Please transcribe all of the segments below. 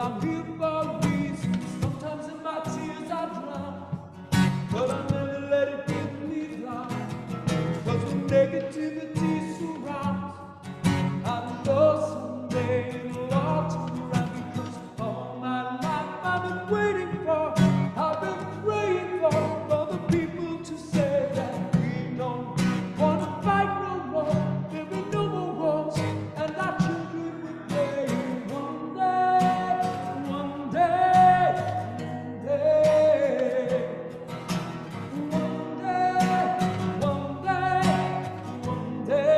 I'm here for a reason. Sometimes in my tears I drown, but I never let it get me down. Cause when negativity surrounds, I know someday it'll all turn around. Because all my life I've been waiting for, I've been praying for the people to say that we don't wanna fight no more. There be no more wars, and our children will play. One day, one day, one day, one day, one day, one day.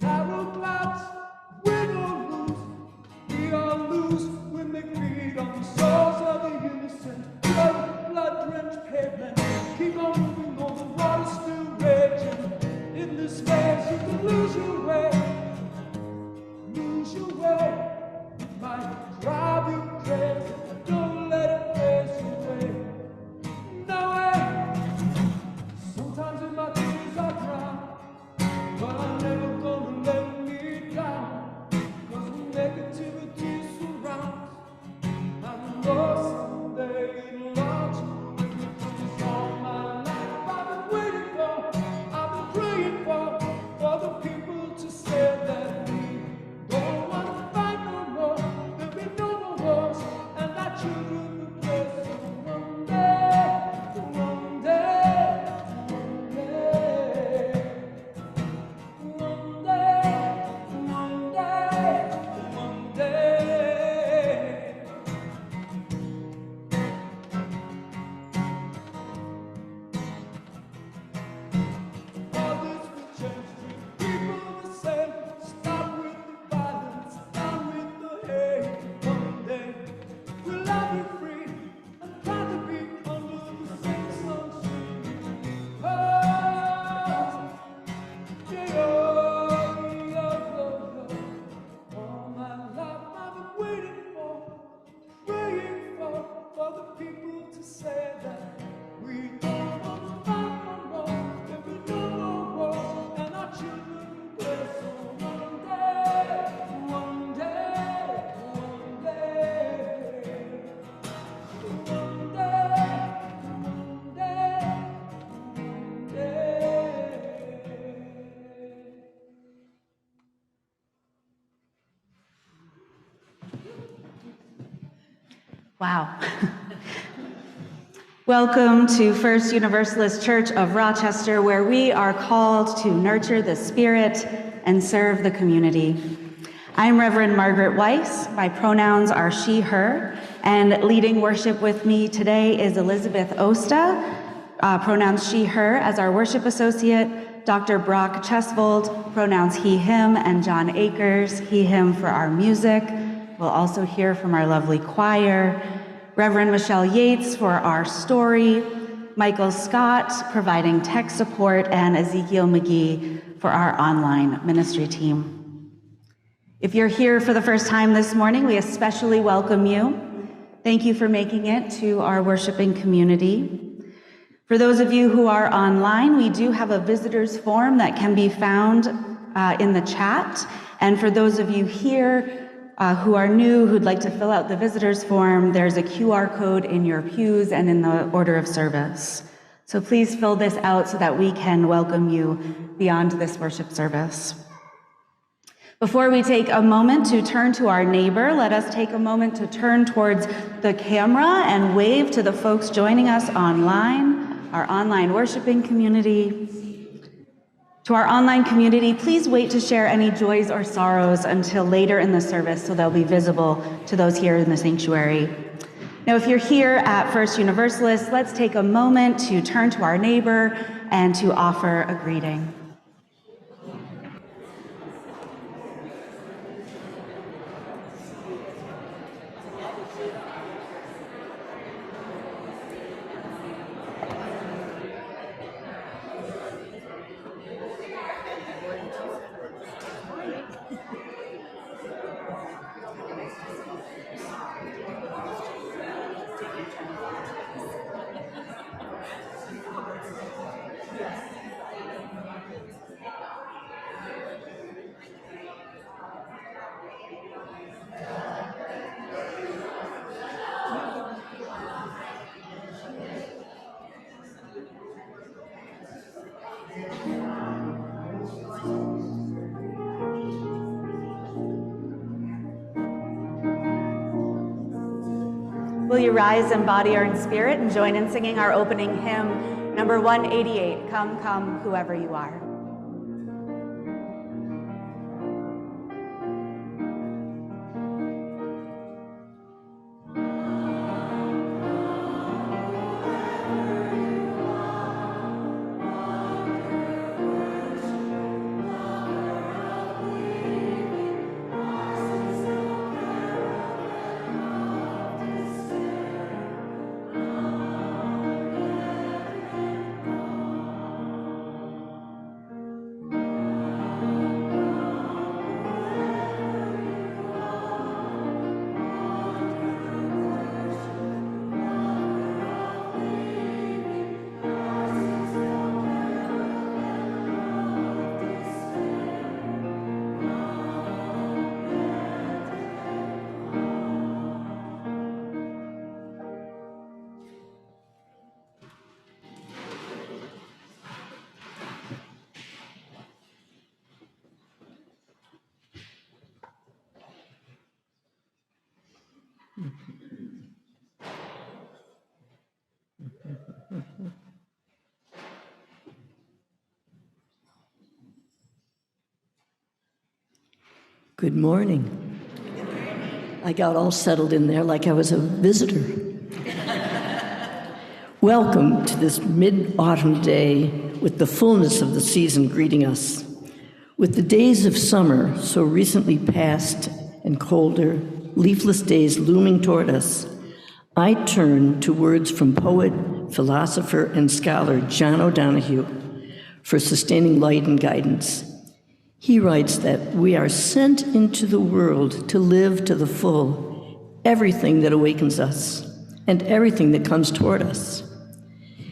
Narrow clouds, win or lose, we all lose when they feed on the souls of the innocent. Blood-drenched pavement, keep on moving on, the water's still raging. In this maze, you can lose your way, lose your way. It might drive you crazy, but don't let it pass away. No way. Sometimes in my tears I drown, but I'm never gonna let me down. Cause when negativity surrounds, I know someday it'll all turn around. Because all my life I've been waiting for, I've been praying for the people to say that we don't wanna fight no more. There'll be no more wars, and our children will play. So one day, one day, one day. One day, one day, one day. All this will change, treat people the same. Stop with the violence, down with the hate. One day, we'll all be free and proud to be under the same sunshine. Oh, all my life I've been waiting for, praying for the people to say that we don't want to fight no more. There'll be no more wars, and our children will play. So one day, one day, one day, one day, one day, one day. Wow. Welcome to First Universalist Church of Rochester, where we are called to nurture the spirit and serve the community. I'm Reverend Margaret Weis. My pronouns are she, her, and leading worship with me today is Elizabeth Osta, pronouns she, her, as our worship associate, Dr. Brock Chesvold, pronouns he, him, and John Akers, he, him, for our music. We'll also hear from our lovely choir, Reverend Michelle Yates for our story, Michael Scott providing tech support, and Ezekiel McGee for our online ministry team. If you're here for the first time this morning, we especially welcome you. Thank you for making it to our worshiping community. For those of you who are online, we do have a visitors form that can be found in the chat. And for those of you here who are new, who'd like to fill out the visitors form, there's a QR code in your pews and in the order of service. So please fill this out so that we can welcome you beyond this worship service. Before we take a moment to turn to our neighbor, let us take a moment to turn towards the camera and wave to the folks joining us online, our online worshiping community. To our online community, please wait to share any joys or sorrows until later in the service so they'll be visible to those here in the sanctuary. Now, if you're here at First Universalist, let's take a moment to turn to our neighbor and to offer a greeting. Will you rise in body or in spirit and join in singing our opening hymn, number 188, Come, Come, Whoever You Are. Good morning. I got all settled in there like I was a visitor. Welcome to this mid-autumn day with the fullness of the season greeting us. With the days of summer so recently past and colder, leafless days looming toward us, I turn to words from poet, philosopher, and scholar John O'Donohue for sustaining light and guidance. He writes that we are sent into the world to live to the full everything that awakens us and everything that comes toward us.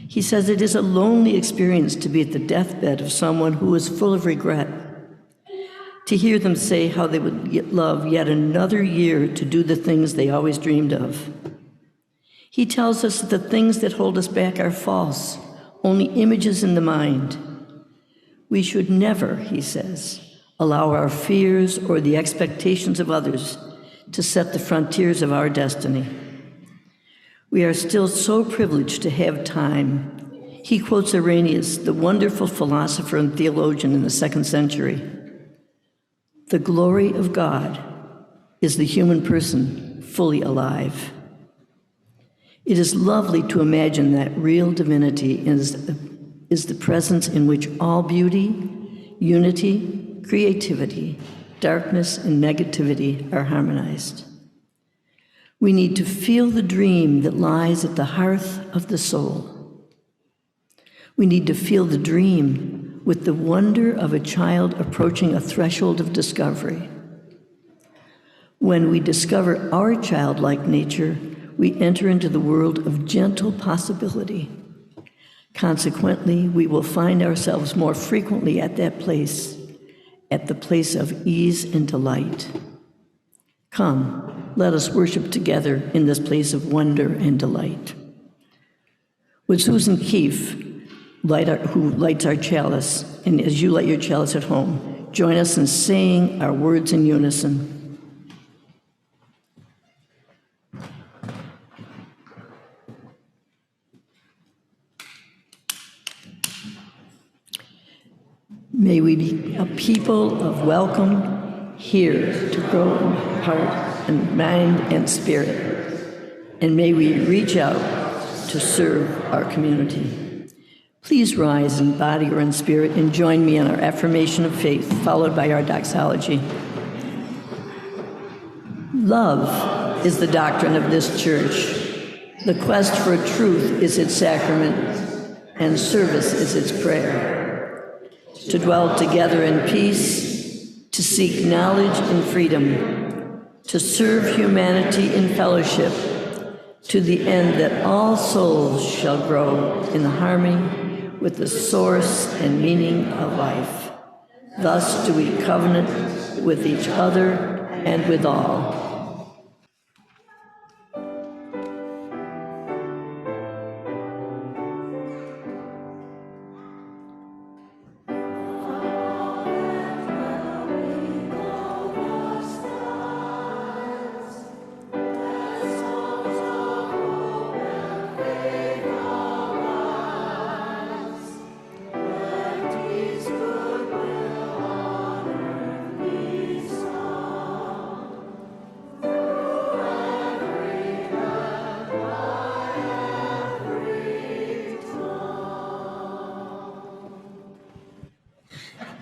He says it is a lonely experience to be at the deathbed of someone who is full of regret, to hear them say how they would love yet another year to do the things they always dreamed of. He tells us that the things that hold us back are false, only images in the mind. We should never, he says, allow our fears or the expectations of others to set the frontiers of our destiny. We are still so privileged to have time. He quotes Irenaeus, the wonderful philosopher and theologian in the 2nd century. The glory of God is the human person fully alive. It is lovely to imagine that real divinity is the presence in which all beauty, unity, creativity, darkness, and negativity are harmonized. We need to feel the dream that lies at the hearth of the soul. We need to feel the dream with the wonder of a child approaching a threshold of discovery. When we discover our childlike nature, we enter into the world of gentle possibility. Consequently, we will find ourselves more frequently at that place, at the place of ease and delight. Come, let us worship together in this place of wonder and delight. Would Susan Keefe, who lights our chalice, and as you light your chalice at home, join us in saying our words in unison. May we be a people of welcome, here to grow in heart and mind and spirit. And may we reach out to serve our community. Please rise in body or in spirit and join me in our affirmation of faith, followed by our doxology. Love is the doctrine of this church. The quest for truth is its sacrament, and service is its prayer. To dwell together in peace, to seek knowledge in freedom, to serve humanity in fellowship, to the end that all souls shall grow in harmony with the source and meaning of life. Thus do we covenant with each other and with all.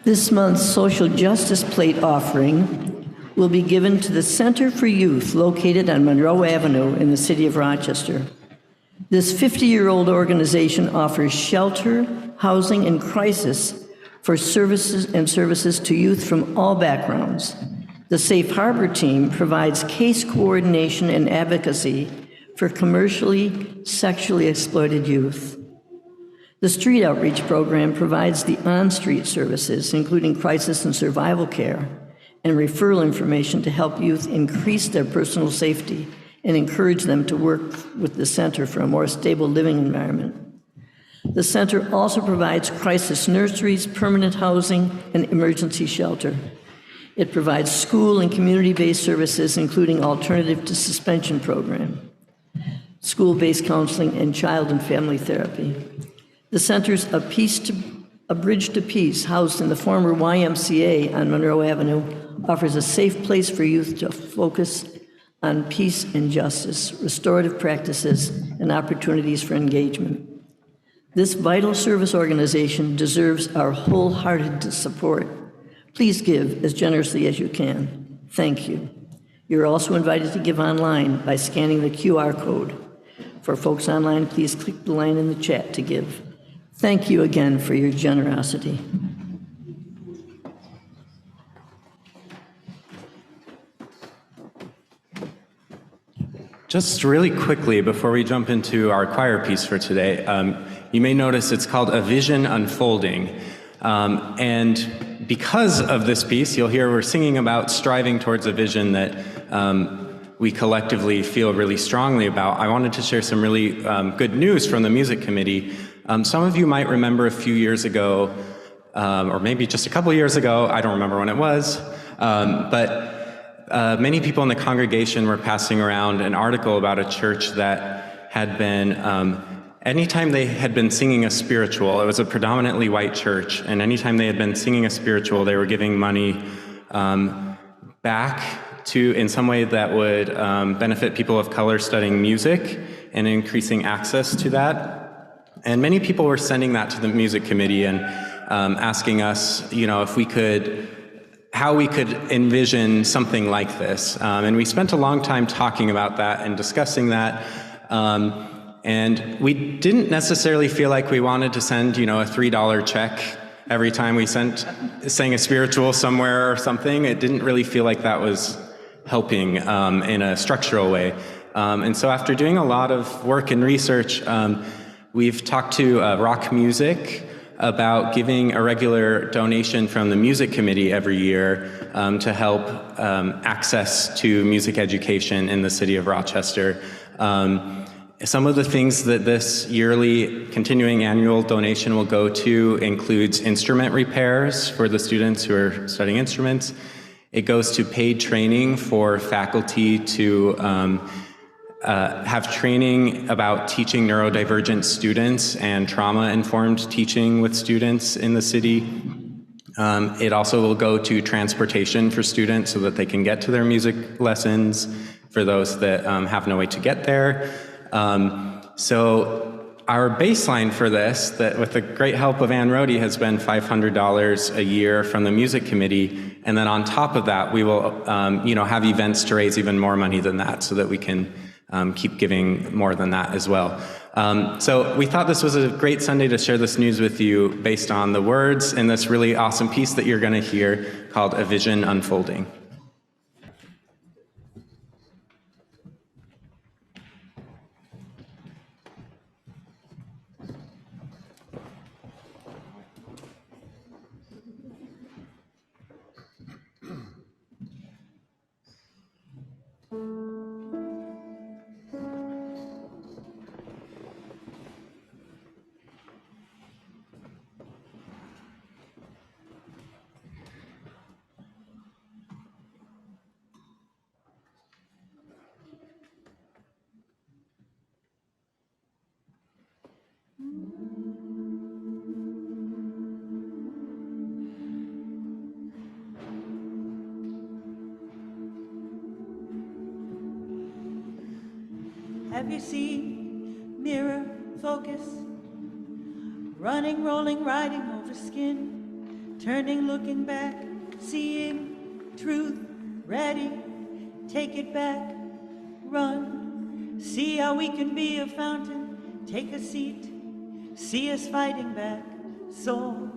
This month's social justice plate offering will be given to the Center for Youth located on Monroe Avenue in the city of Rochester. This 50-year-old organization offers shelter, housing, and crisis for services to youth from all backgrounds. The Safe Harbor team provides case coordination and advocacy for commercially sexually exploited youth. The Street Outreach Program provides the on-street services, including crisis and survival care, and referral information to help youth increase their personal safety and encourage them to work with the center for a more stable living environment. The center also provides crisis nurseries, permanent housing, and emergency shelter. It provides school and community-based services, including alternative to suspension program, school-based counseling, and child and family therapy. The center's A Bridge to Peace, housed in the former YMCA on Monroe Avenue, offers a safe place for youth to focus on peace and justice, restorative practices, and opportunities for engagement. This vital service organization deserves our wholehearted support. Please give as generously as you can. Thank you. You're also invited to give online by scanning the QR code. For folks online, please click the line in the chat to give. Thank you again for your generosity. Just really quickly, before we jump into our choir piece for today, you may notice it's called A Vision Unfolding. And because of this piece, you'll hear we're singing about striving towards a vision that we collectively feel really strongly about. I wanted to share some really good news from the music committee. Some of you might remember a few years ago, or maybe just a couple years ago, I don't remember when it was, but many people in the congregation were passing around an article about a church that had been, anytime they had been singing a spiritual, it was a predominantly white church, and anytime they had been singing a spiritual, they were giving money back to, in some way that would benefit people of color studying music and increasing access to that. And many people were sending that to the music committee and asking us, if we could, how we could envision something like this. And we spent a long time talking about that and discussing that. And we didn't necessarily feel like we wanted to send, a $3 check every time we sang a spiritual somewhere or something. It didn't really feel like that was helping in a structural way. And so after doing a lot of work and research, we've talked to Rock Music about giving a regular donation from the music committee every year to help access to music education in the city of Rochester. Some of the things that this yearly continuing annual donation will go to includes instrument repairs for the students who are studying instruments. It goes to paid training for faculty to have training about teaching neurodivergent students and trauma-informed teaching with students in the city. It also will go to transportation for students so that they can get to their music lessons for those that have no way to get there. So our baseline for this, that with the great help of Ann Rohde, has been $500 a year from the music committee. And then on top of that, we will have events to raise even more money than that so that we can keep giving more than that as well. So we thought this was a great Sunday to share this news with you based on the words in this really awesome piece that you're going to hear called A Vision Unfolding. Have you seen mirror focus? Running, rolling, riding over skin. Turning, looking back, seeing truth, ready, take it back, run. See how we can be a fountain, take a seat. See us fighting back, soul,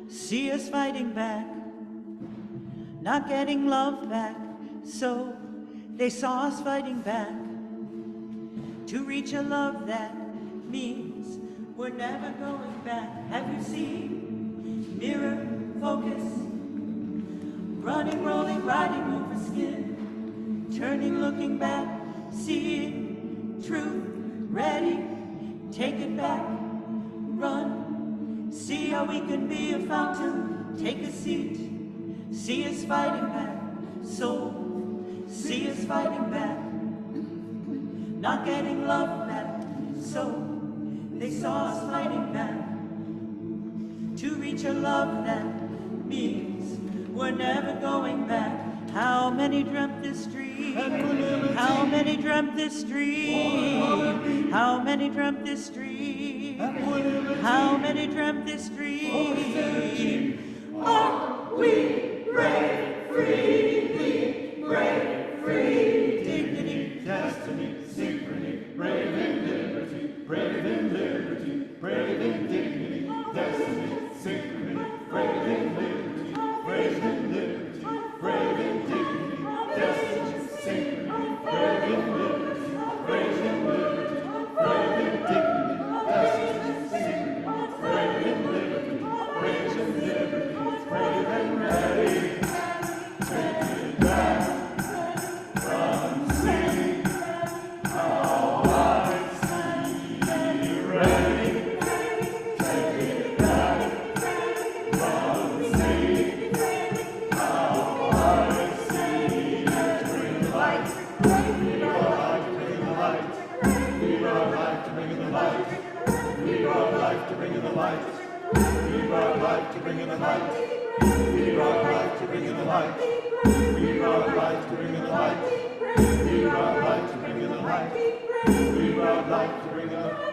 see us fighting back. Not getting love back, so they saw us fighting back. To reach a love that means we're never going back. Have you seen? Mirror, focus, running, rolling, riding over skin, turning, looking back, seeing truth, ready, take it back, run. See how we can be a fountain, take a seat. See us fighting back, soul, see us fighting back. Not getting love back, so they saw us fighting back. To reach a love that means we're never going back. How many dreamt this dream? How many dreamt this dream? How many dreamt this dream? How many dreamt this dream? Are we brave, freely, brave, free, dignity, destiny, synchrony, brave in liberty, brave in liberty, brave in dignity, destiny, synchrony, brave in liberty, brave in liberty, brave in dignity, destiny, synchrony, brave in liberty, brave in liberty, brave in dignity, destiny, synchrony, brave in liberty, brave in liberty, brave and ready. Take it back, run, sing, how I see you ready. Take it back, run, sing, how I see you bring the light. We are light to bring in the light. We are light to bring in the light. We are light to bring in the light. We are light to bring in the light. We are light to bring in the light. We are light to bring in the light. We are light to bring in the light. We are light to bring in the light.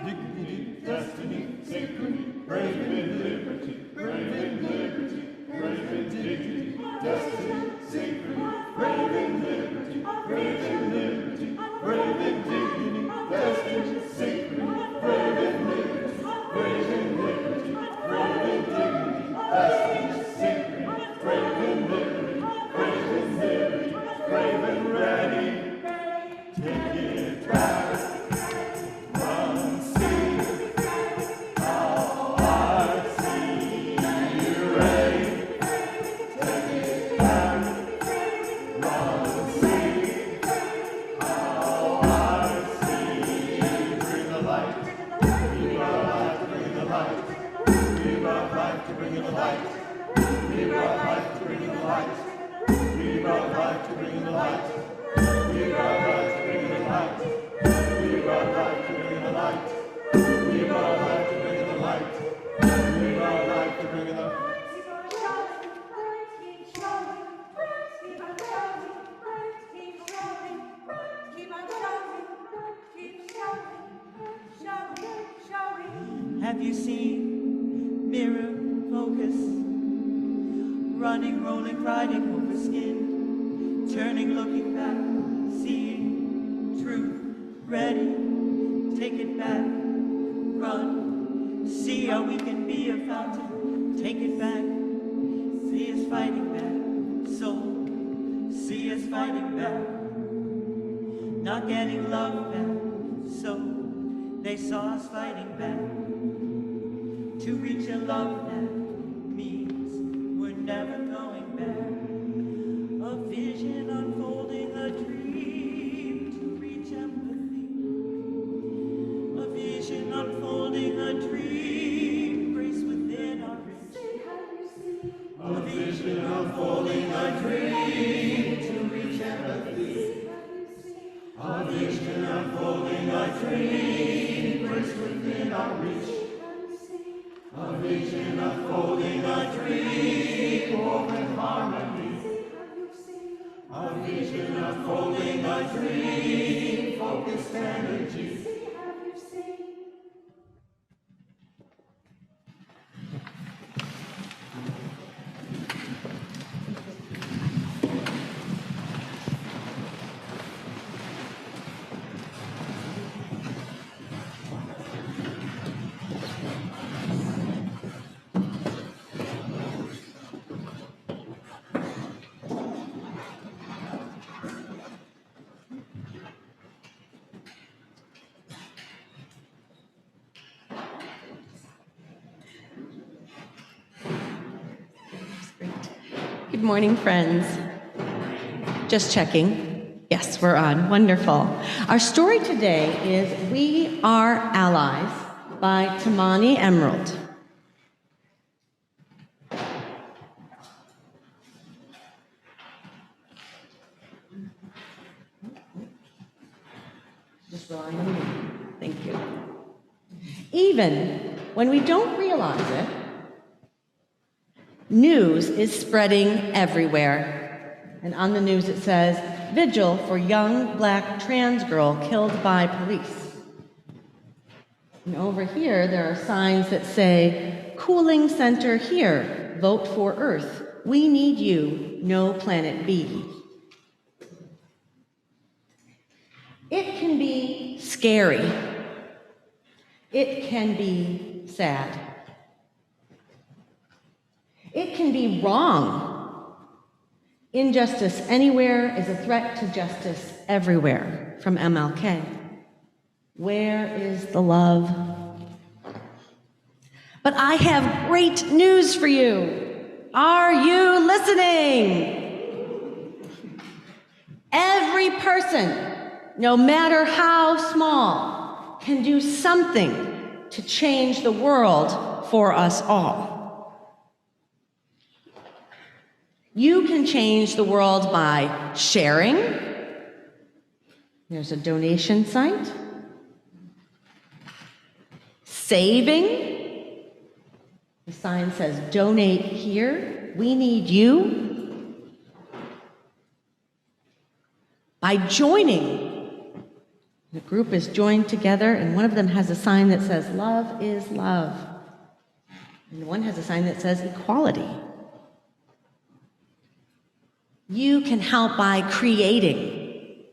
Dignity, destiny, synchrony, brave in liberty, brave in liberty, brave in dignity, destiny, synchrony, brave in liberty, brave in liberty, brave in dignity, destiny, synchrony, brave in liberty, brave in liberty, brave in dignity, destiny, synchrony, brave in liberty, brave in liberty, brave and ready. Take it back. Run, sing, how I see you ready. Take it back. Run, sing, how I see you bring the light. We brought light to bring in the light. We brought light to bring in the light. We brought light to bring in the light. We brought light to bring in the light. We brought light to bring in the light. We brought light to bring in the light. We brought light to bring in the light. We brought light to bring in the light. Have you seen? Mirror, focus, running, rolling, riding over skin, turning, looking back, seeing truth, ready, take it back, run, see how we can be a fountain, take it back, see us fighting back, soul, see us fighting back, not getting love back, so they saw us fighting back. To reach a love that means we're never going back. A vision unfolding, a dream to reach empathy. A vision unfolding, a dream, grace within our reach. A vision unfolding, a dream to reach empathy. A vision unfolding, a dream, grace within our reach. A vision unfolding, a dream, woven harmony. A vision unfolding a dream, focused energy. Good morning, friends. Just checking. Yes, we're on. Wonderful. Our story today is We Are Allies by Tamani Emerald. Just relying on me. Thank you. Even when we don't realize it, news is spreading everywhere. And on the news it says, "Vigil for young black trans girl killed by police." And over here there are signs that say, "Cooling center here, vote for Earth. We need you, no planet B." It can be scary. It can be sad. It can be wrong. Injustice anywhere is a threat to justice everywhere, from MLK. Where is the love? But I have great news for you. Are you listening? Every person, no matter how small, can do something to change the world for us all. You can change the world by sharing. There's a donation site. Saving. The sign says, "Donate here. We need you." By joining. The group is joined together, and one of them has a sign that says, "Love is love." And one has a sign that says, "Equality." You can help by creating.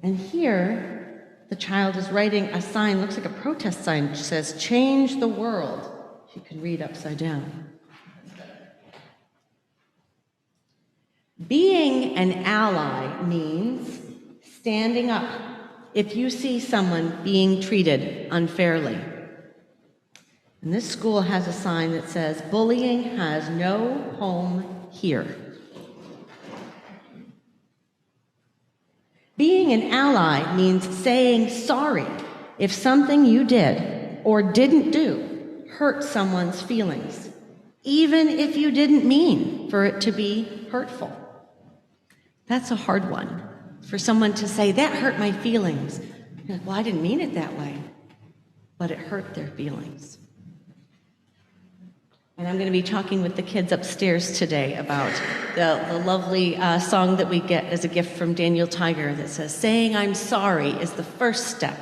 And here, the child is writing a sign, looks like a protest sign, which says, "Change the world." She can read upside down. Being an ally means standing up if you see someone being treated unfairly. And this school has a sign that says, "Bullying has no home here." Being an ally means saying sorry if something you did or didn't do hurt someone's feelings, even if you didn't mean for it to be hurtful. That's a hard one, for someone to say, "That hurt my feelings." You're like, "Well, I didn't mean it that way," but it hurt their feelings. And I'm going to be talking with the kids upstairs today about the lovely song that we get as a gift from Daniel Tiger that says, "Saying I'm sorry is the first step.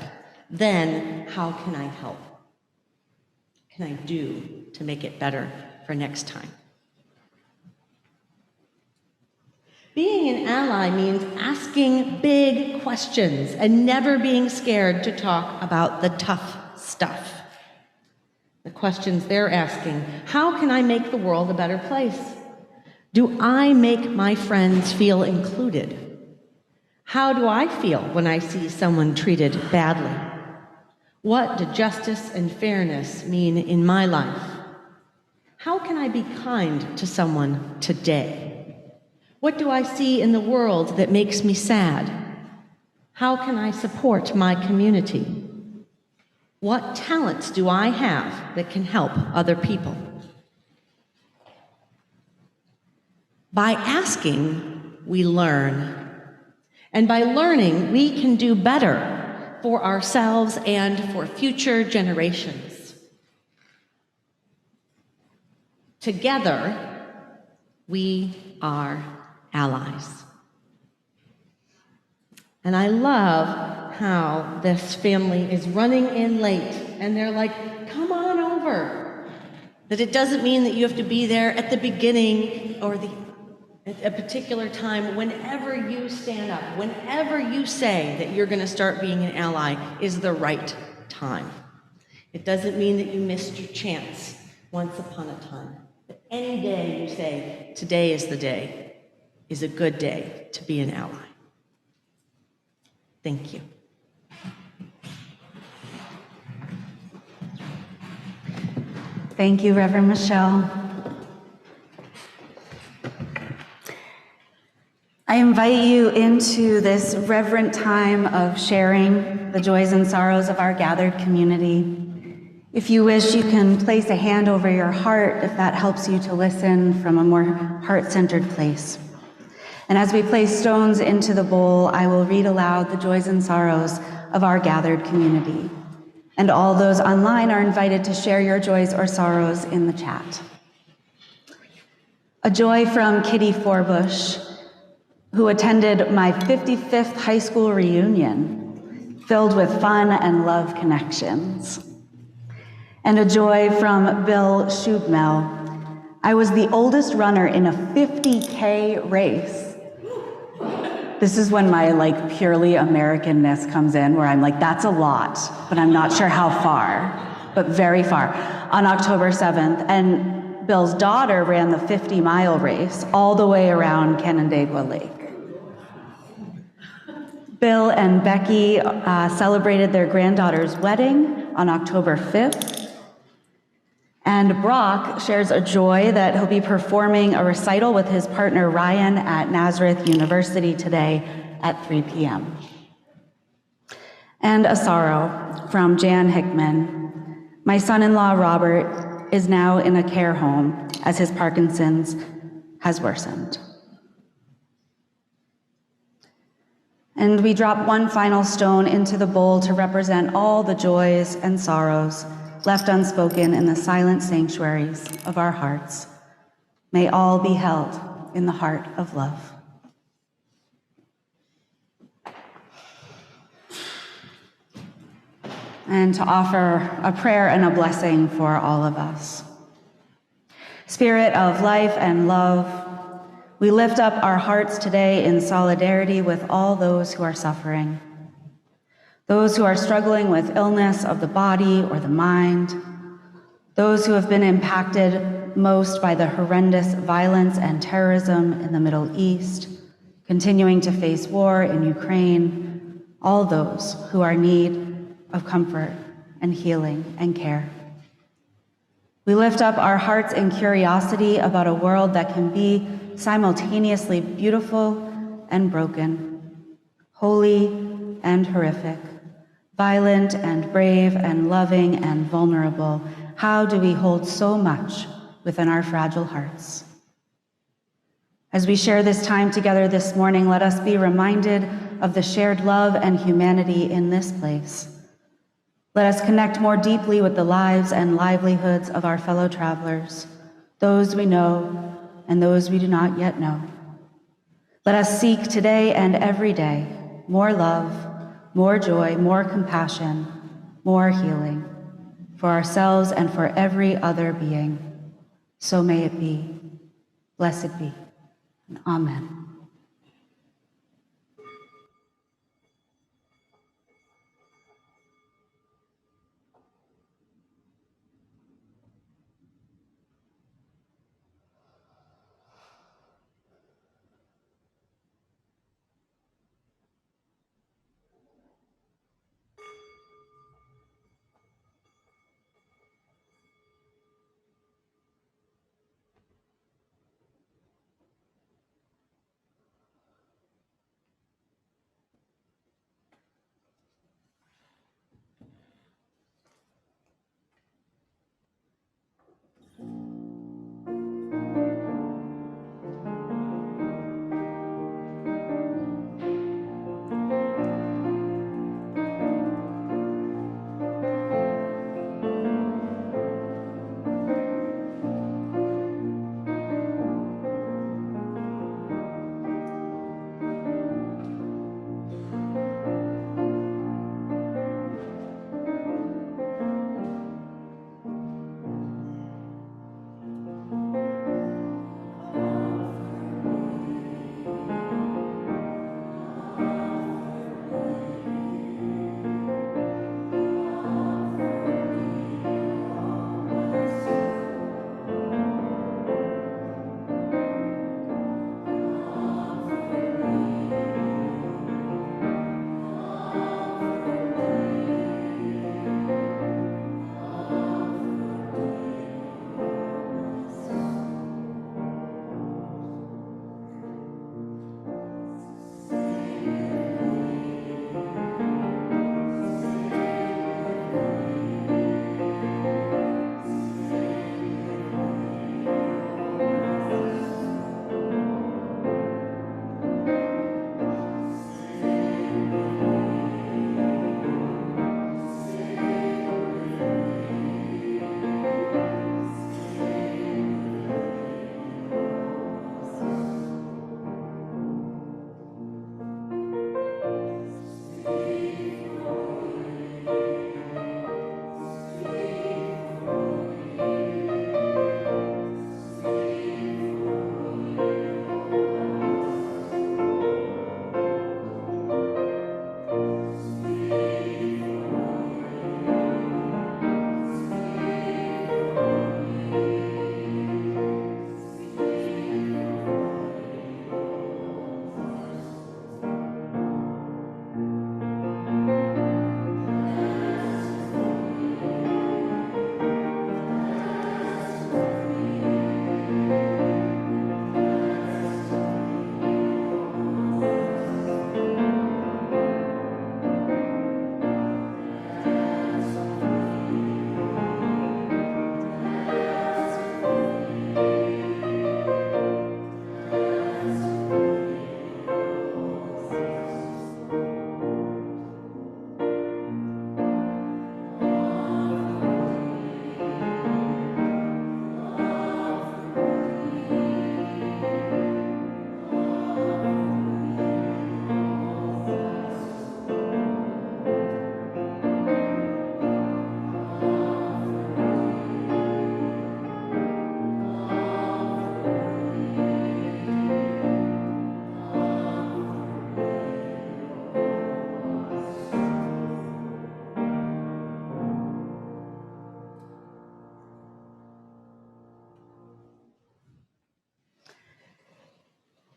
Then how can I help? What can I do to make it better for next time?" Being an ally means asking big questions and never being scared to talk about the tough stuff. The questions they're asking: how can I make the world a better place? Do I make my friends feel included? How do I feel when I see someone treated badly? What do justice and fairness mean in my life? How can I be kind to someone today? What do I see in the world that makes me sad? How can I support my community? What talents do I have that can help other people? By asking, we learn. And by learning, we can do better for ourselves and for future generations. Together, we are allies. And I love how this family is running in late and they're like, come on over. That it doesn't mean that you have to be there at the beginning or at a particular time. Whenever you stand up, whenever you say that you're going to start being an ally is the right time. It doesn't mean that you missed your chance once upon a time. But any day you say, today is the day, is a good day to be an ally. Thank you. Thank you, Reverend Michelle. I invite you into this reverent time of sharing the joys and sorrows of our gathered community. If you wish, you can place a hand over your heart if that helps you to listen from a more heart-centered place. And as we place stones into the bowl, I will read aloud the joys and sorrows of our gathered community. And all those online are invited to share your joys or sorrows in the chat. A joy from Kitty Forbush, who attended my 55th high school reunion, filled with fun and love connections. And a joy from Bill Schubmel. I was the oldest runner in a 50K race. This is when my purely Americanness comes in, where I'm like, that's a lot, but I'm not sure how far, but very far, on October 7th. And Bill's daughter ran the 50-mile race all the way around Canandaigua Lake. Bill and Becky celebrated their granddaughter's wedding on October 5th. And Brock shares a joy that he'll be performing a recital with his partner Ryan at Nazareth University today at 3 p.m. And a sorrow from Jan Hickman. My son-in-law Robert is now in a care home as his Parkinson's has worsened. And we drop one final stone into the bowl to represent all the joys and sorrows left unspoken in the silent sanctuaries of our hearts. May all be held in the heart of love. And to offer a prayer and a blessing for all of us. Spirit of life and love, we lift up our hearts today in solidarity with all those who are suffering. Those who are struggling with illness of the body or the mind, those who have been impacted most by the horrendous violence and terrorism in the Middle East, continuing to face war in Ukraine, all those who are in need of comfort and healing and care. We lift up our hearts in curiosity about a world that can be simultaneously beautiful and broken, holy and horrific, violent and brave and loving and vulnerable. How do we hold so much within our fragile hearts? As we share this time together this morning, let us be reminded of the shared love and humanity in this place. Let us connect more deeply with the lives and livelihoods of our fellow travelers, those we know and those we do not yet know. Let us seek today and every day more love, more joy, more compassion, more healing for ourselves and for every other being. So may it be. Blessed be. Amen.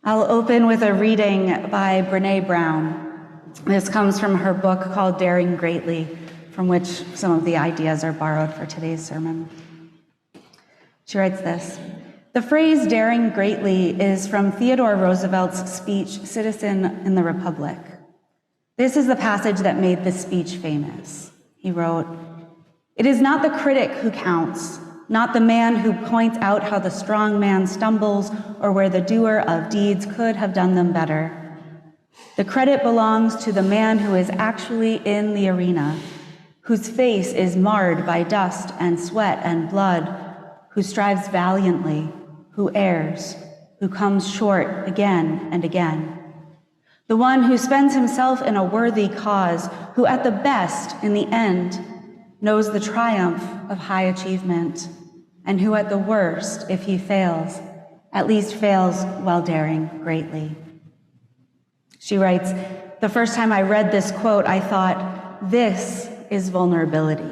I'll open with a reading by Brené Brown. This comes from her book called Daring Greatly, from which some of the ideas are borrowed for today's sermon. She writes this: "The phrase daring greatly is from Theodore Roosevelt's speech, Citizen in the Republic. This is the passage that made this speech famous. He wrote, 'It is not the critic who counts, not the man who points out how the strong man stumbles or where the doer of deeds could have done them better. The credit belongs to the man who is actually in the arena, whose face is marred by dust and sweat and blood, who strives valiantly, who errs, who comes short again and again. The one who spends himself in a worthy cause, who at the best, in the end, knows the triumph of high achievement, and who at the worst, if he fails, at least fails while daring greatly.'" She writes, "The first time I read this quote, I thought, this is vulnerability.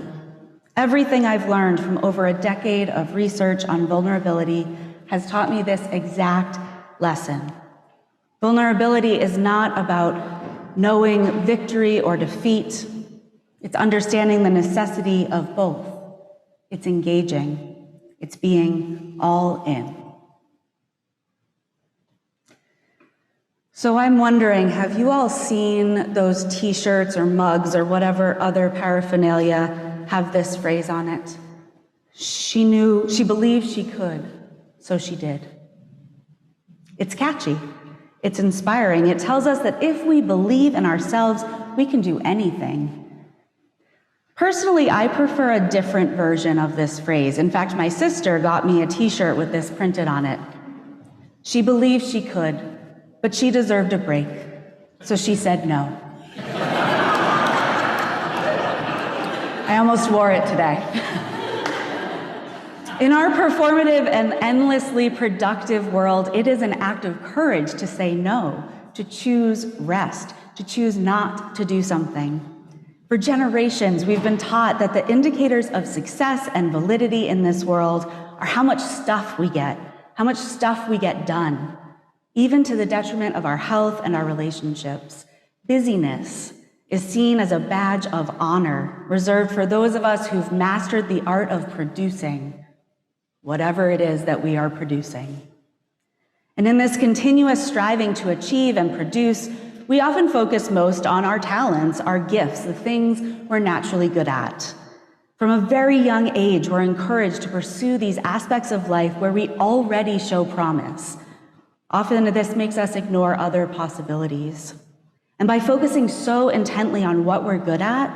Everything I've learned from over a decade of research on vulnerability has taught me this exact lesson. Vulnerability is not about knowing victory or defeat. It's understanding the necessity of both. It's engaging. It's being all in." So I'm wondering, have you all seen those t-shirts or mugs or whatever other paraphernalia have this phrase on it? She believed she could, so she did. It's catchy. It's inspiring. It tells us that if we believe in ourselves, we can do anything. Personally, I prefer a different version of this phrase. In fact, my sister got me a t-shirt with this printed on it. She believed she could, but she deserved a break, so she said no. I almost wore it today. In our performative and endlessly productive world, it is an act of courage to say no, to choose rest, to choose not to do something. For generations, we've been taught that the indicators of success and validity in this world are how much stuff we get done, even to the detriment of our health and our relationships. Busyness is seen as a badge of honor, reserved for those of us who've mastered the art of producing whatever it is that we are producing. And in this continuous striving to achieve and produce, we often focus most on our talents, our gifts, the things we're naturally good at. From a very young age, we're encouraged to pursue these aspects of life where we already show promise. Often this makes us ignore other possibilities. And by focusing so intently on what we're good at,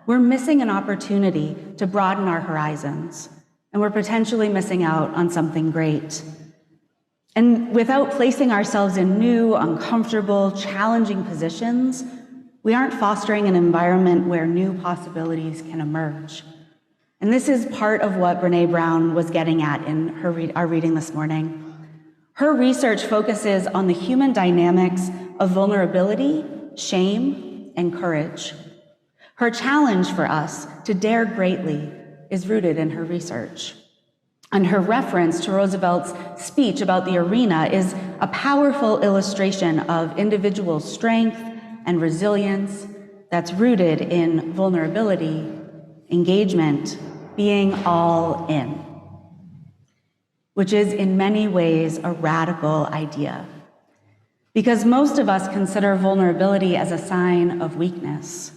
we're missing an opportunity to broaden our horizons. And we're potentially missing out on something great. And without placing ourselves in new, uncomfortable, challenging positions, we aren't fostering an environment where new possibilities can emerge. And this is part of what Brené Brown was getting at in our reading this morning. Her research focuses on the human dynamics of vulnerability, shame, and courage. Her challenge for us to dare greatly is rooted in her research. And her reference to Roosevelt's speech about the arena is a powerful illustration of individual strength and resilience that's rooted in vulnerability, engagement, being all in, which is in many ways a radical idea. Because most of us consider vulnerability as a sign of weakness.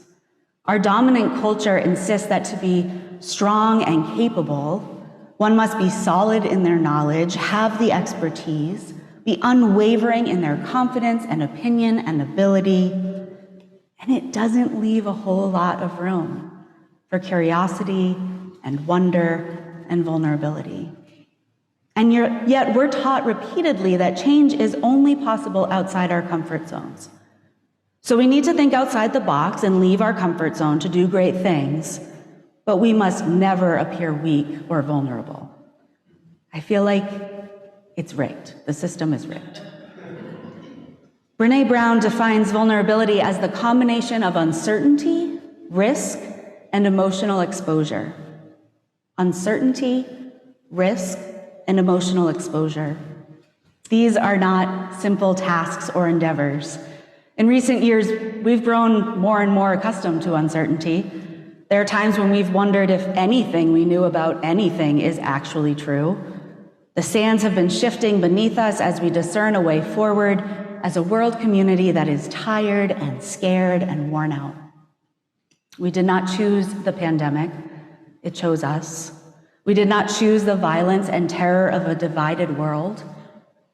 Our dominant culture insists that to be strong and capable, one must be solid in their knowledge, have the expertise, be unwavering in their confidence and opinion and ability, and it doesn't leave a whole lot of room for curiosity and wonder and vulnerability. And yet we're taught repeatedly that change is only possible outside our comfort zones. So we need to think outside the box and leave our comfort zone to do great things, but we must never appear weak or vulnerable. I feel like it's rigged. The system is rigged. Brené Brown defines vulnerability as the combination of uncertainty, risk, and emotional exposure. Uncertainty, risk, and emotional exposure. These are not simple tasks or endeavors. In recent years, we've grown more and more accustomed to uncertainty. There are times when we've wondered if anything we knew about anything is actually true. The sands have been shifting beneath us as we discern a way forward as a world community that is tired and scared and worn out. We did not choose the pandemic, it chose us. We did not choose the violence and terror of a divided world.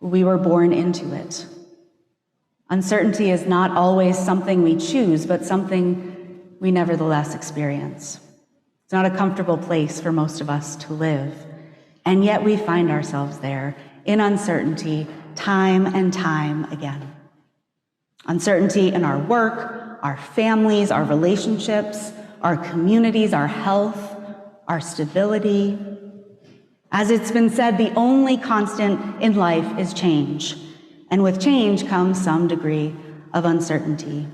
We were born into it. Uncertainty is not always something we choose, but something we nevertheless experience. It's not a comfortable place for most of us to live, and yet we find ourselves there in uncertainty time and time again. Uncertainty in our work, our families, our relationships, our communities, our health, our stability. As it's been said, the only constant in life is change, and with change comes some degree of uncertainty.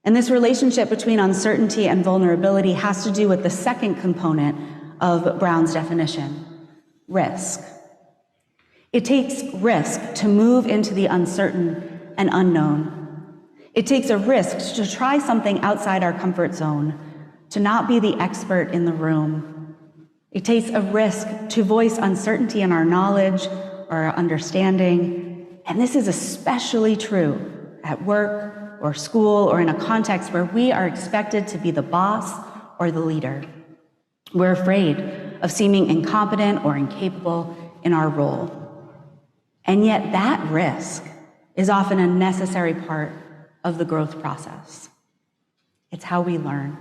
And this relationship between uncertainty and vulnerability has to do with the second component of Brown's definition, risk. It takes risk to move into the uncertain and unknown. It takes a risk to try something outside our comfort zone, to not be the expert in the room. It takes a risk to voice uncertainty in our knowledge or our understanding, and this is especially true at work or school or in a context where we are expected to be the boss or the leader. We're afraid of seeming incompetent or incapable in our role. And yet that risk is often a necessary part of the growth process. It's how we learn.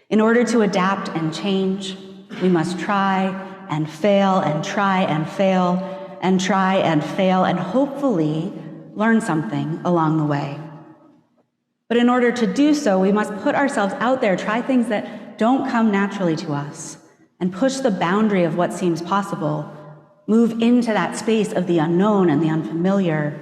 In order to adapt and change, we must try and fail and try and fail and try and fail and hopefully learn something along the way. But in order to do so, we must put ourselves out there, try things that don't come naturally to us, and push the boundary of what seems possible, move into that space of the unknown and the unfamiliar.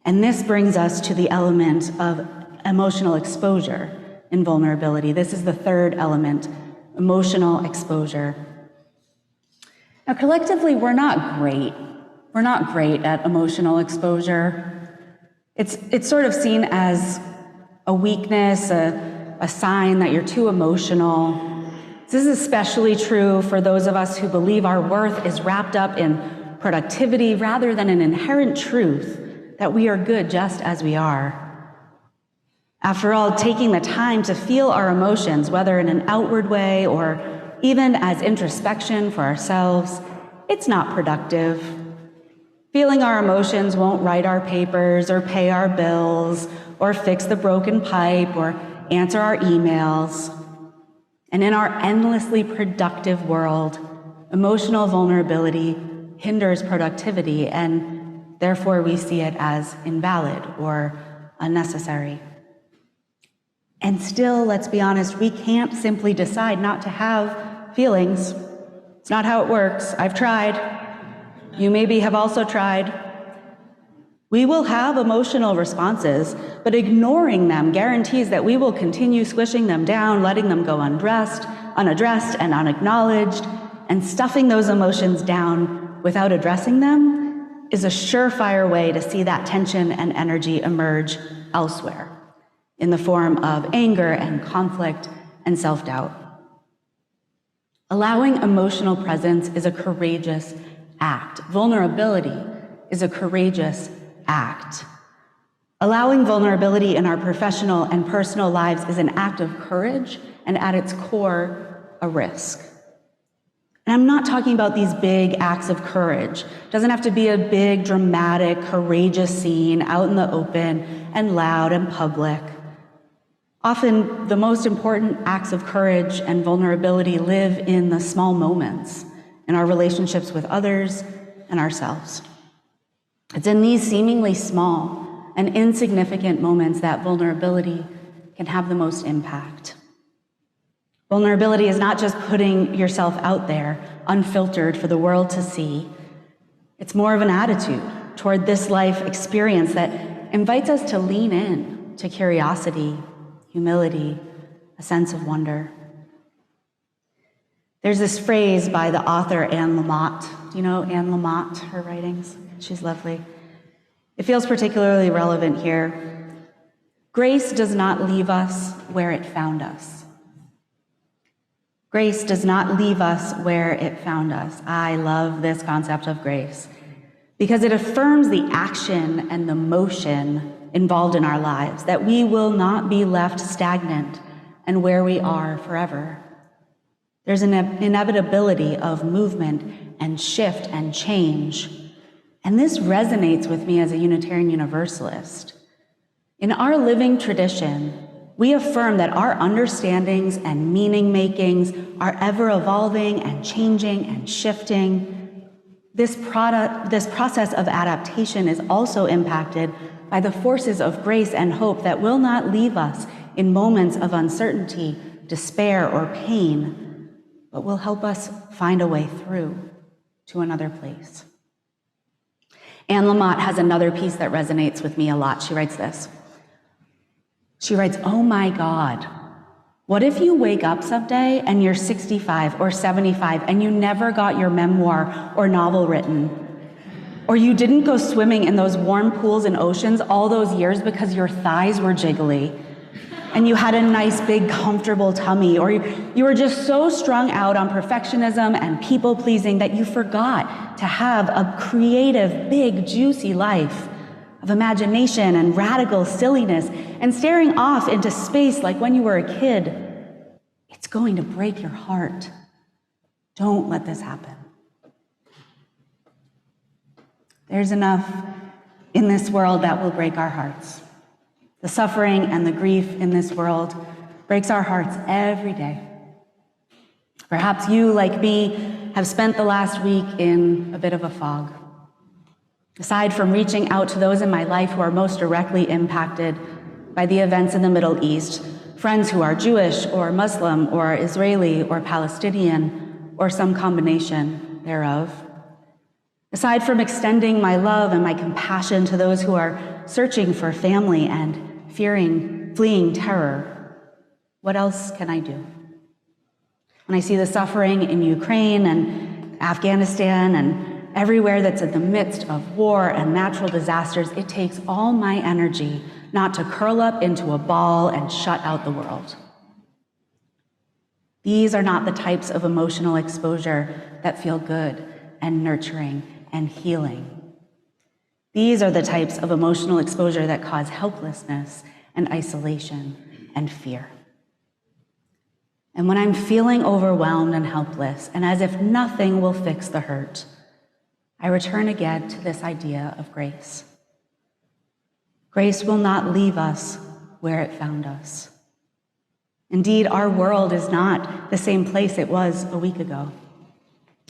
And this brings us to the element of emotional exposure in vulnerability. This is the third element, emotional exposure. Now, collectively, we're not great. We're not great at emotional exposure. It's sort of seen as a weakness, a sign that you're too emotional. This is especially true for those of us who believe our worth is wrapped up in productivity rather than an inherent truth that we are good just as we are. After all, taking the time to feel our emotions, whether in an outward way or even as introspection for ourselves, it's not productive. Feeling our emotions won't write our papers or pay our bills or fix the broken pipe or answer our emails. And in our endlessly productive world, emotional vulnerability hinders productivity, and therefore we see it as invalid or unnecessary. And still, let's be honest, we can't simply decide not to have feelings. It's not how it works. I've tried. You maybe have also tried. We will have emotional responses, but ignoring them guarantees that we will continue squishing them down, letting them go unaddressed and unacknowledged, and stuffing those emotions down without addressing them is a surefire way to see that tension and energy emerge elsewhere in the form of anger and conflict and self-doubt. Allowing emotional presence is a courageous act. Vulnerability is a courageous act. Allowing vulnerability in our professional and personal lives is an act of courage and at its core, a risk. And I'm not talking about these big acts of courage. It doesn't have to be a big, dramatic, courageous scene out in the open and loud and public. Often, the most important acts of courage and vulnerability live in the small moments, in our relationships with others and ourselves. It's in these seemingly small and insignificant moments that vulnerability can have the most impact. Vulnerability is not just putting yourself out there, unfiltered for the world to see. It's more of an attitude toward this life experience that invites us to lean in to curiosity, humility, a sense of wonder. There's this phrase by the author Anne Lamott. Do you know Anne Lamott, her writings? She's lovely. It feels particularly relevant here. Grace does not leave us where it found us. Grace does not leave us where it found us. I love this concept of grace because it affirms the action and the motion involved in our lives, that we will not be left stagnant and where we are forever. There's an inevitability of movement and shift and change. And this resonates with me as a Unitarian Universalist. In our living tradition, we affirm that our understandings and meaning makings are ever evolving and changing and shifting. This process of adaptation is also impacted by the forces of grace and hope that will not leave us in moments of uncertainty, despair, or pain, but will help us find a way through to another place. Anne Lamott has another piece that resonates with me a lot. She writes this. She writes, "Oh my God, what if you wake up someday and you're 65 or 75 and you never got your memoir or novel written? Or you didn't go swimming in those warm pools and oceans all those years because your thighs were jiggly and you had a nice big comfortable tummy, or you were just so strung out on perfectionism and people pleasing that you forgot to have a creative, big, juicy life of imagination and radical silliness and staring off into space like when you were a kid. It's going to break your heart. Don't let this happen." There's enough in this world that will break our hearts. The suffering and the grief in this world breaks our hearts every day. Perhaps you, like me, have spent the last week in a bit of a fog. Aside from reaching out to those in my life who are most directly impacted by the events in the Middle East, friends who are Jewish or Muslim or Israeli or Palestinian or some combination thereof. Aside from extending my love and my compassion to those who are searching for family and fleeing terror, what else can I do? When I see the suffering in Ukraine and Afghanistan and everywhere that's in the midst of war and natural disasters, it takes all my energy not to curl up into a ball and shut out the world. These are not the types of emotional exposure that feel good and nurturing and healing. These are the types of emotional exposure that cause helplessness and isolation and fear. And when I'm feeling overwhelmed and helpless, and as if nothing will fix the hurt, I return again to this idea of grace. Grace will not leave us where it found us. Indeed, our world is not the same place it was a week ago.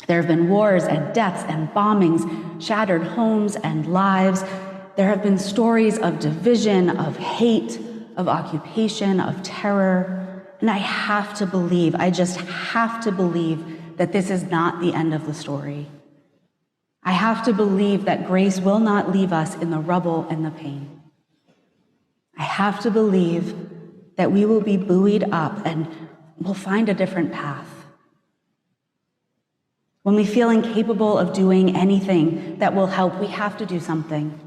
There have been wars and deaths and bombings, shattered homes and lives. There have been stories of division, of hate, of occupation, of terror. And I have to believe, I just have to believe that this is not the end of the story. I have to believe that grace will not leave us in the rubble and the pain. I have to believe that we will be buoyed up and we'll find a different path. When we feel incapable of doing anything that will help, we have to do something.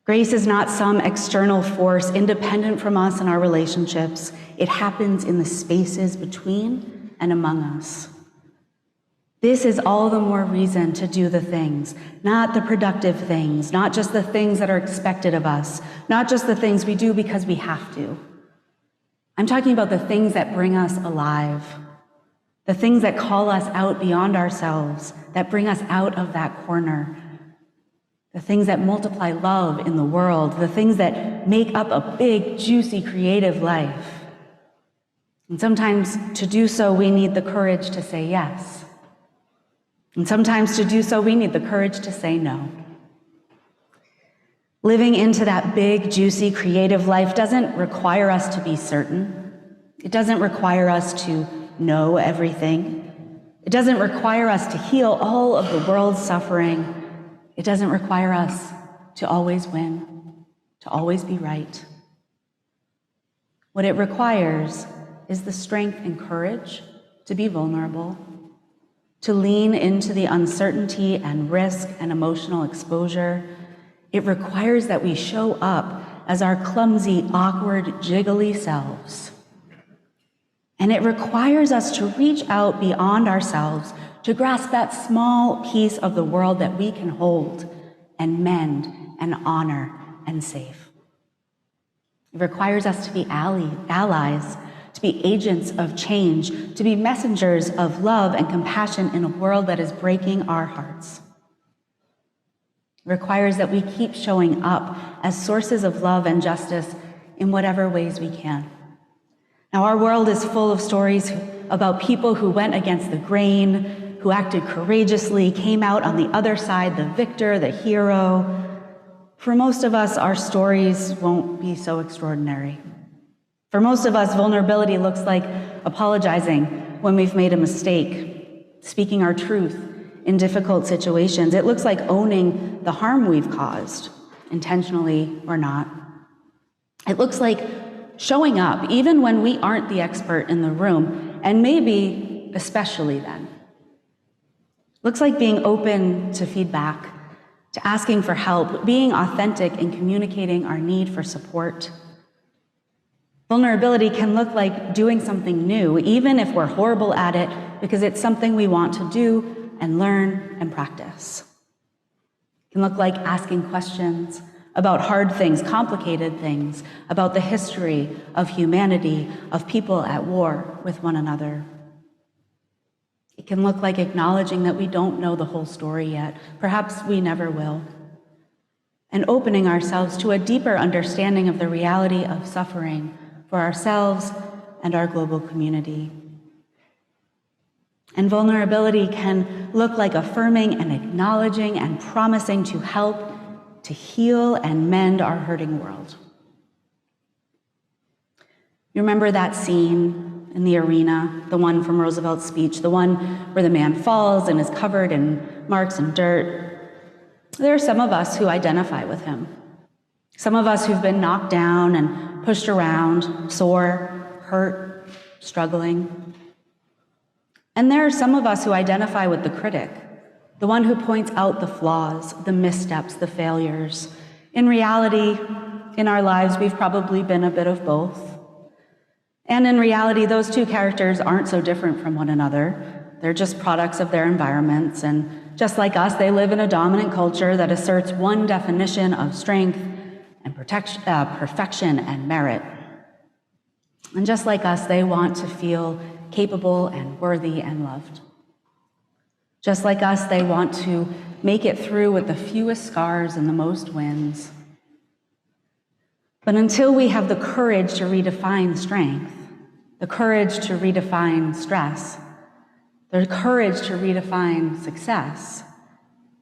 Grace is not some external force independent from us and our relationships. It happens in the spaces between and among us. This is all the more reason to do the things, not the productive things, not just the things that are expected of us, not just the things we do because we have to. I'm talking about the things that bring us alive, the things that call us out beyond ourselves, that bring us out of that corner, the things that multiply love in the world, the things that make up a big, juicy, creative life. And sometimes to do so, we need the courage to say yes. And sometimes to do so, we need the courage to say no. Living into that big, juicy, creative life doesn't require us to be certain. It doesn't require us to know everything. It doesn't require us to heal all of the world's suffering. It doesn't require us to always win, to always be right. What it requires is the strength and courage to be vulnerable, to lean into the uncertainty and risk and emotional exposure. It requires that we show up as our clumsy, awkward, jiggly selves. And it requires us to reach out beyond ourselves, to grasp that small piece of the world that we can hold and mend and honor and save. It requires us to be allies, to be agents of change, to be messengers of love and compassion in a world that is breaking our hearts. It requires that we keep showing up as sources of love and justice in whatever ways we can. Now, our world is full of stories about people who went against the grain, who acted courageously, came out on the other side, the victor, the hero. For most of us, our stories won't be so extraordinary. For most of us, vulnerability looks like apologizing when we've made a mistake, speaking our truth in difficult situations. It looks like owning the harm we've caused, intentionally or not. It looks like showing up even when we aren't the expert in the room, and maybe especially then. It looks like being open to feedback, to asking for help, being authentic in communicating our need for support. Vulnerability can look like doing something new, even if we're horrible at it, because it's something we want to do and learn and practice. It can look like asking questions about hard things, complicated things, about the history of humanity, of people at war with one another. It can look like acknowledging that we don't know the whole story yet, perhaps we never will, and opening ourselves to a deeper understanding of the reality of suffering for ourselves and our global community. And vulnerability can look like affirming and acknowledging and promising to help, to heal and mend our hurting world. You remember that scene in the arena, the one from Roosevelt's speech, the one where the man falls and is covered in marks and dirt? There are some of us who identify with him. Some of us who've been knocked down and pushed around, sore, hurt, struggling. And there are some of us who identify with the critic, the one who points out the flaws, the missteps, the failures. In reality, in our lives, we've probably been a bit of both. And in reality, those two characters aren't so different from one another. They're just products of their environments, and just like us, they live in a dominant culture that asserts one definition of strength and perfection and merit. And just like us, they want to feel capable and worthy and loved. Just like us, they want to make it through with the fewest scars and the most wins. But until we have the courage to redefine strength, the courage to redefine stress, the courage to redefine success,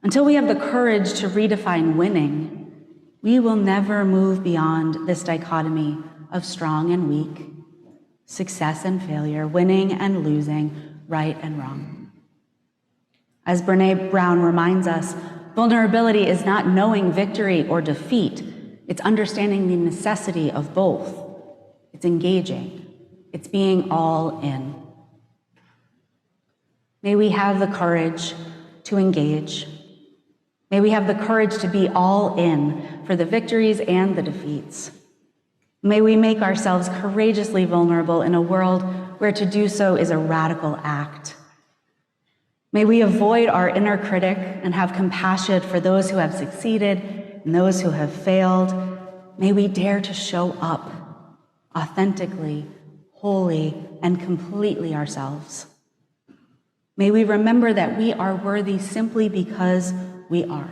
until we have the courage to redefine winning, we will never move beyond this dichotomy of strong and weak, success and failure, winning and losing, right and wrong. As Brené Brown reminds us, vulnerability is not knowing victory or defeat. It's understanding the necessity of both. It's engaging. It's being all in. May we have the courage to engage. May we have the courage to be all in for the victories and the defeats. May we make ourselves courageously vulnerable in a world where to do so is a radical act. May we avoid our inner critic and have compassion for those who have succeeded and those who have failed. May we dare to show up authentically, wholly, and completely ourselves. May we remember that we are worthy simply because we are.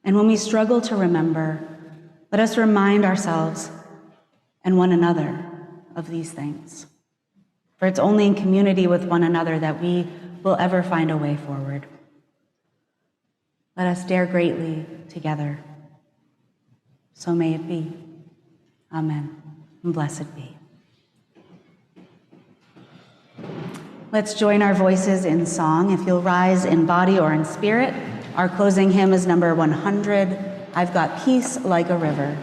And when we struggle to remember, let us remind ourselves and one another of these things. For it's only in community with one another that we will ever find a way forward. Let us dare greatly together. So may it be. Amen. And blessed be. Let's join our voices in song. If you'll rise in body or in spirit, our closing hymn is number 100, I've Got Peace Like a River.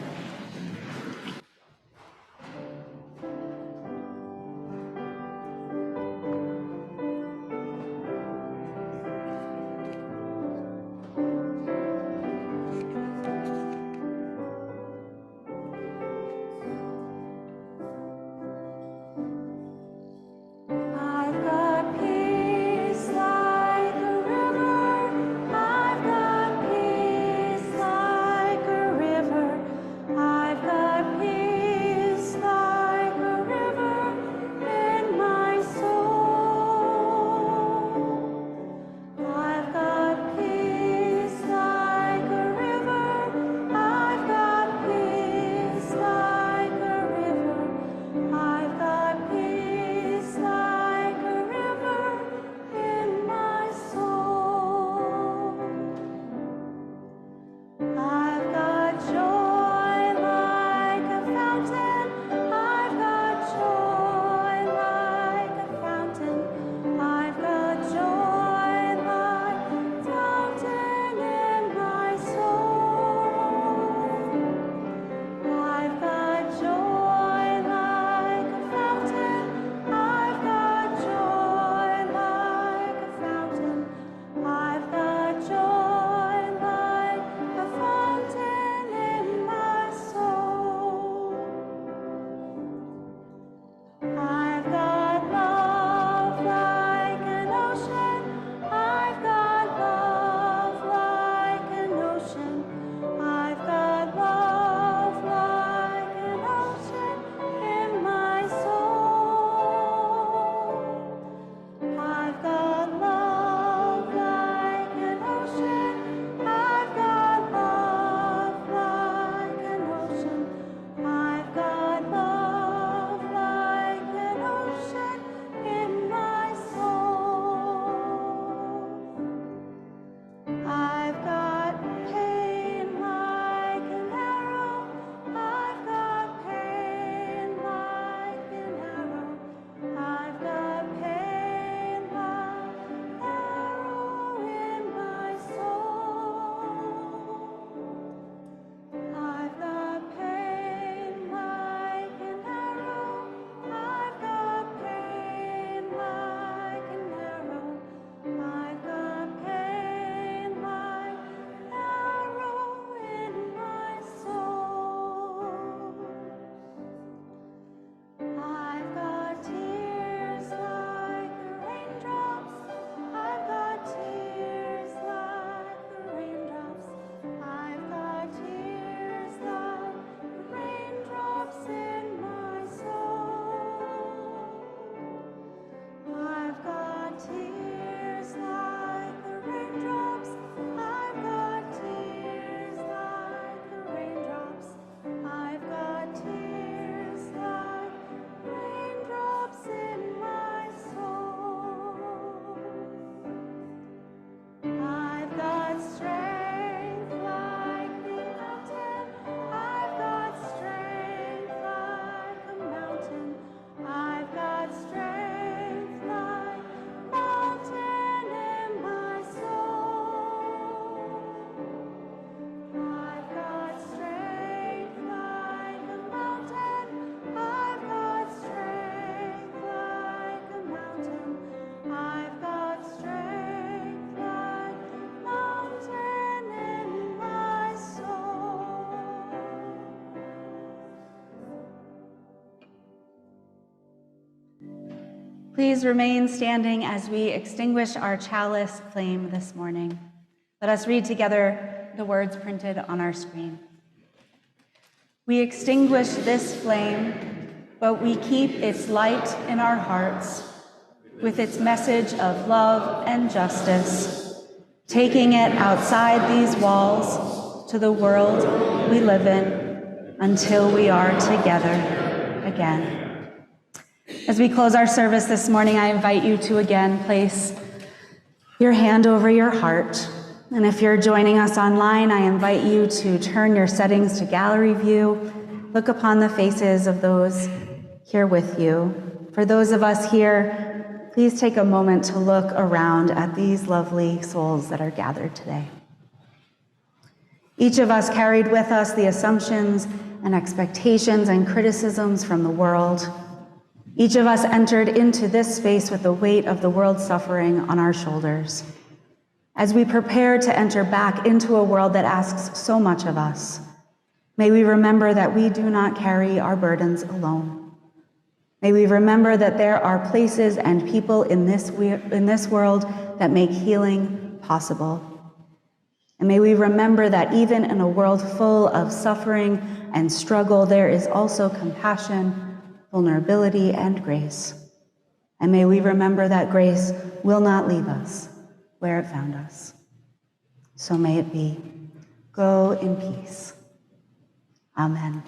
Please remain standing as we extinguish our chalice flame this morning. Let us read together the words printed on our screen. We extinguish this flame, but we keep its light in our hearts with its message of love and justice, taking it outside these walls to the world we live in until we are together again. As we close our service this morning, I invite you to again place your hand over your heart. And if you're joining us online, I invite you to turn your settings to gallery view. Look upon the faces of those here with you. For those of us here, please take a moment to look around at these lovely souls that are gathered today. Each of us carried with us the assumptions and expectations and criticisms from the world. Each of us entered into this space with the weight of the world's suffering on our shoulders. As we prepare to enter back into a world that asks so much of us, may we remember that we do not carry our burdens alone. May we remember that there are places and people in this world that make healing possible. And may we remember that even in a world full of suffering and struggle, there is also compassion, vulnerability, and grace. And may we remember that grace will not leave us where it found us. So may it be. Go in peace. Amen.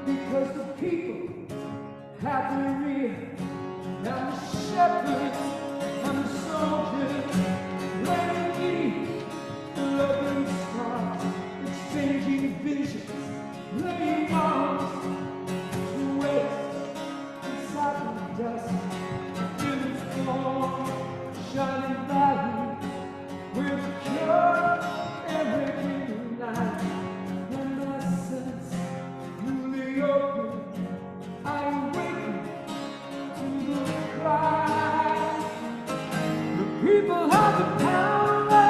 Because the people have been real, and the shepherds and the soldiers, letting me loving stars, exchanging visions, laying arms to waste inside the dust, in the storm, shining valley, with a cure every night. When my sense newly open, I awaken to the cry. The people have the power.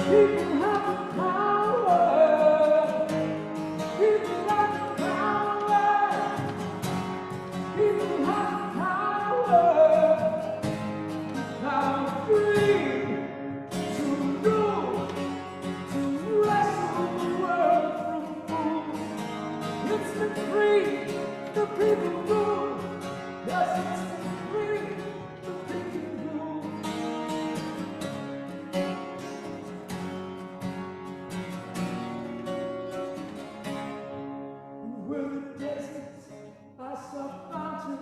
People have the power. People have the power. People have the power. Power free to rule, to wrestle the world from fools. It's the free, the people rule. Yes, it's the free, the people rule. Where the deserts I saw fountains.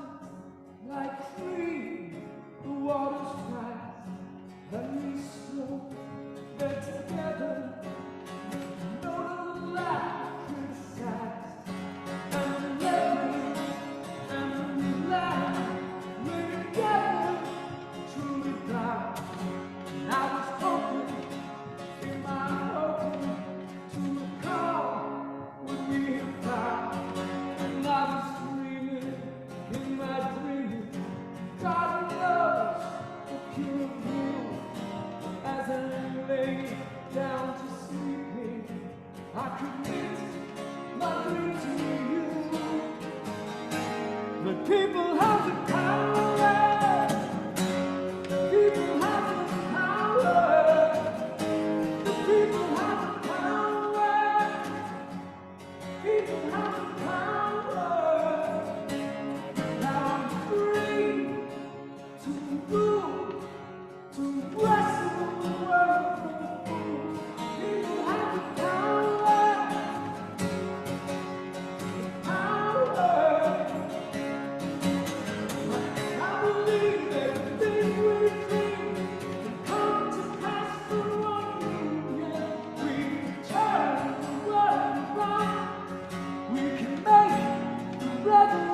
people have the power. People have the power. The people have the power. People have the power. Now I'm free to rule, to wrestle the world. People have the power. Power. I believe everything we dream can come to pass for one union. We turn the world around. We can make the revolution.